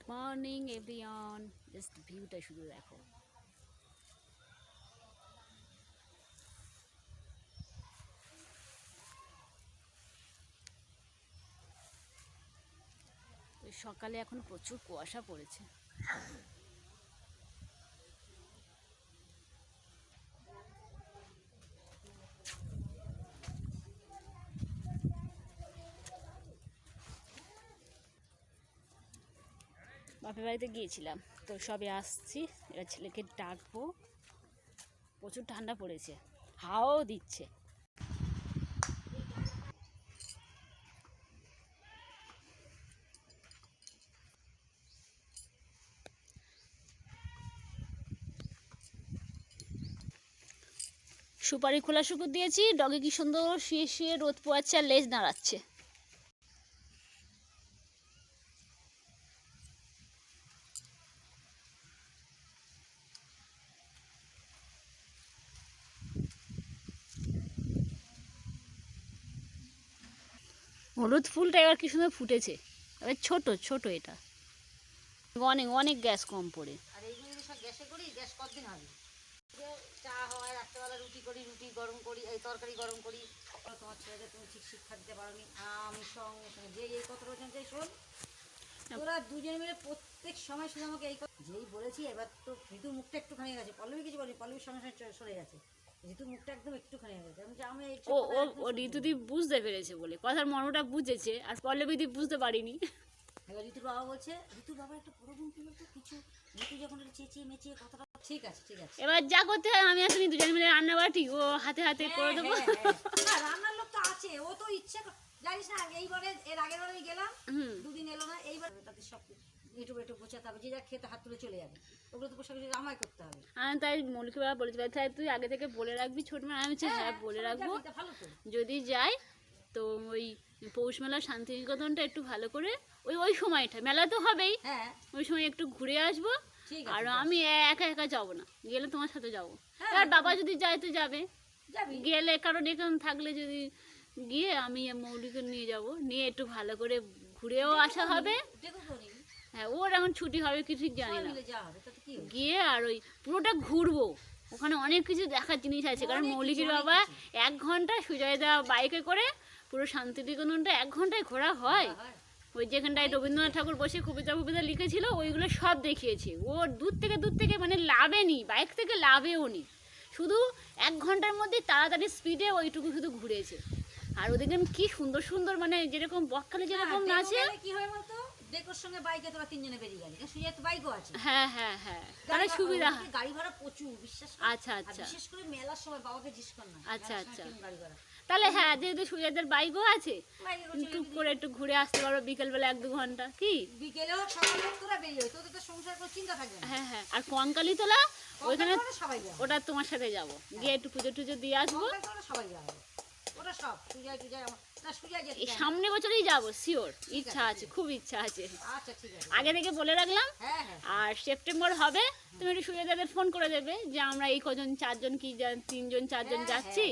Morning everyone, just ভিউটা শুধু দেখো। সকালে এখন প্রচুর কুয়াশা পড়েছে। বাপের বাড়িতে গিয়েছিলাম, তো সবে আসছি। এবার ছেলেকে ডাকবো। প্রচুর ঠান্ডা পড়েছে, হাওয়াও দিচ্ছে। সুপারি খোলা শুকুর দিয়েছি, ডগে কি সুন্দর শুয়ে শুয়ে রোদ পোয়াচ্ছে আর লেজ নাড়াচ্ছে। হলুদ ফুলটা এবার কি সুন্দর ফুটেছে, এবার ছোট ছোট। এটা অনেক অনেক গ্যাস কম পড়ে। আর এইগুলো যদি সব গ্যাসে করি, গ্যাস কতদিন হবে? চা হয়, রাত্রেবেলা রুটি করি, রুটি গরম করি, এই তরকারি গরম করি। তোমার ছেলেদের তুমি ঠিক শিক্ষা দিতে পারোনি। আমি সঙ্গে সঙ্গে যে এই কথা বলছেন, যে শোন, তোরা দুজনে মিলে প্রত্যেক সময় শুধু আমাকে এই কথা যেই বলেছি। এবার তো ঋতুর মুখটা একটুখানি গেছে, পল্লবী কিছু বলি, পল্লবীর সঙ্গে সঙ্গে সরে গেছে। ঋতুর মুখটা একদম একটুখানি গেছে। আমি ও ঋতুদি বুঝতে পেরেছে বলে, কথার মর্মটা বুঝেছে, আর পল্লবীদি বুঝতে পারিনি। এবার ঋতুর বাবা বলছে, ঋতুর বাবা একটা বড় বোন কি বলতো, কিছু ঋতু যখন চেঁচিয়ে মেচিয়ে কথাটা ঠিক আছে ঠিক আছে। এবার যা করতে হয় আমি আসলে দুজন মিলে রান্না বাটি ও হাতে হাতে করে দেবো। রান্নার লোক তো আছে, ও তো ইচ্ছে জানিস না। এইবারে এর আগের বারে গেলাম, দুদিন এলো না। এইবার তাদের সব একটু গোছাতে হবে, যে যা খেতে হাত তুলে চলে যাবে। ওগুলো তো পোশাক আমায় করতে হবে। আমি তাই মৌলিক বাবা বলেছি, তাই তুই আগে থেকে বলে রাখবি ছোট মেয়ে। আমি হ্যাঁ বলে রাখবো, যদি যাই তো ওই পৌষ মেলা শান্তিনিকেতনটা একটু ভালো করে ওই সময়টা, মেলা তো হবেই, ওই সময় একটু ঘুরে আসবো। আর আমি একা একা যাবো না, গেলে তোমার সাথে যাবো। আর বাবা যদি যায় তো যাবে, গেলে কারণ এখানে থাকলে যদি গিয়ে আমি মৌলিকে নিয়ে যাব, নিয়ে একটু ভালো করে ঘুরেও আসা হবে। হ্যাঁ, ওর এখন ছুটি হবে কি ঠিক জানি না। গিয়ে আর ওই পুরোটা ঘুরবো, ওখানে অনেক কিছু দেখার জিনিস আছে। কারণ মৌলিকের বাবা 1 ঘন্টা সুজয়দা বাইকে করে পুরো শান্তিনিকেতনটা 1 ঘন্টায় ঘোরা হয়। ওই যেখানটায় রবীন্দ্রনাথ ঠাকুর বসে কবিতা লিখেছিল, ওইগুলো সব দেখিয়েছে। ও দূর থেকে মানে লাভে নি, বাইক থেকে লাভেও নি, শুধু 1 ঘন্টার মধ্যে তাড়াতাড়ি স্পিডে ওইটুকু শুধু ঘুরেছে। আর ওদিকে কি সুন্দর সুন্দর, মানে যেরকম বকখালি যেরকম নাচে। কি হয় বলতো, ডেকোর সঙ্গে বাইকে তোরা 3 জনে বেরিয়ে গেলি, সুজয় তো বাইকও আছে। হ্যাঁ হ্যাঁ হ্যাঁ, তাহলে সুবিধা। গাড়ি ভাড়া প্রচুর, বিশ্বাস কর। আচ্ছা আচ্ছা, বিশেষ করে মেলার সময় বাবাকে জিজ্ঞেস কর না। আচ্ছা আচ্ছা, তাহলে হ্যাঁ, যেহেতু সুজয়দের বাইকও আছে, টুক করে একটু ঘুরে আসতে পারবো বিকেলবেলা 1-2 ঘন্টা। কি বিকেলেও সকালে তোরা বেরিয়ে যাবে, তোদের তো সংসার করে চিন্তা থাকবে না। হ্যাঁ হ্যাঁ, আর কঙ্কালীতলা ওইখানে ওটা তোমার সাথে যাবো, গিয়ে একটু পুজো টুজো দিয়ে আসবো। সবাই যাবে, ওটা সব সুজয় টুজয় এই সামনে বছরই যাবো শিওর, ইচ্ছা আছে, খুব ইচ্ছা আছে। আচ্ছা ঠিক আছে, আগে থেকে বলে রাখলাম। আর সেপ্টেম্বর হবে, তুমি একটু সুজয়দাদের ফোন করে দেবে যে আমরা এই কজন 4 জন কি 3 জন 4 জন যাচ্ছি।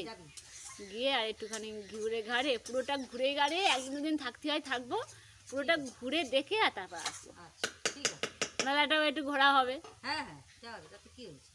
গিয়ে আর একটুখানি ঘুরে ঘাড়ে, পুরোটা ঘুরে ঘাড়ে 1-2 দিন থাকতে হয় থাকবো, পুরোটা ঘুরে দেখে আর তারপর আসবো। আচ্ছা ঠিক আছে, মেলাটাও একটু ঘোরা হবে। হ্যাঁ হ্যাঁ, যাবে, তাতে কি হয়েছে।